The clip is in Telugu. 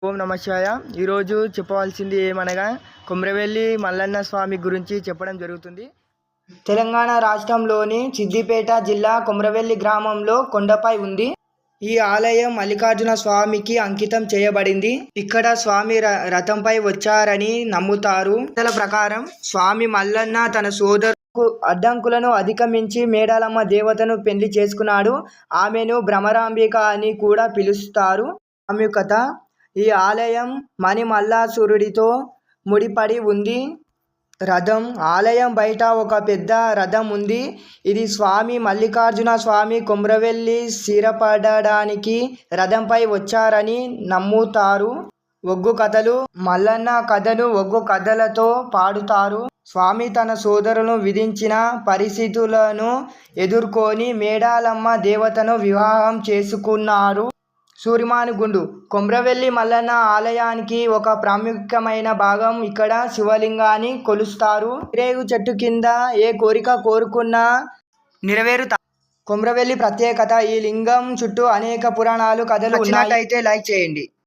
ఓం నమ శివాయ. ఈరోజు చెప్పవలసింది ఏమనగా కొమ్రవెల్లి మల్లన్న స్వామి గురించి చెప్పడం జరుగుతుంది. తెలంగాణ రాష్ట్రంలోని సిద్దిపేట జిల్లా కొమ్రవెల్లి గ్రామంలో కొండపై ఉంది. ఈ ఆలయం మల్లికార్జున స్వామికి అంకితం చేయబడింది. ఇక్కడ స్వామి రథంపై వచ్చారని నమ్ముతారు. కథల ప్రకారం స్వామి మల్లన్న తన సోదరుకు అడ్డంకులను అధిగమించి మేడాలమ్మ దేవతను పెళ్లి చేసుకున్నాడు. ఆమెను భ్రమరాంబిక అని కూడా పిలుస్తారు. ఆమె కథ: ఈ ఆలయం మణిమల్లాసురుడితో ముడిపడి ఉంది. రథం: ఆలయం బయట ఒక పెద్ద రథం ఉంది. ఇది స్వామి మల్లికార్జున స్వామి కొమ్రవెల్లి స్థిరపడడానికి రథంపై వచ్చారని నమ్ముతారు. ఒగ్గు కథలు: మల్లన్న కథను ఒగ్గు కథలతో పాడుతారు. స్వామి తన సోదరులను విధించిన పరిస్థితులను ఎదుర్కొని మేడాలమ్మ దేవతను వివాహం చేసుకున్నారు. సూరిమానుగుండు: కొమ్రవెల్లి మల్లన్న ఆలయానికి ఒక ప్రాముఖ్యమైన భాగం. ఇక్కడ శివలింగాన్ని కొలుస్తారు. రేగు చెట్టు కింద ఏ కోరిక కోరుకున్నా నెరవేరుతాయి. కొమ్రవెల్లి ప్రత్యేకత: ఈ లింగం చుట్టూ అనేక పురాణాలు, కథలు ఉన్నాయి. లైక్ చేయండి.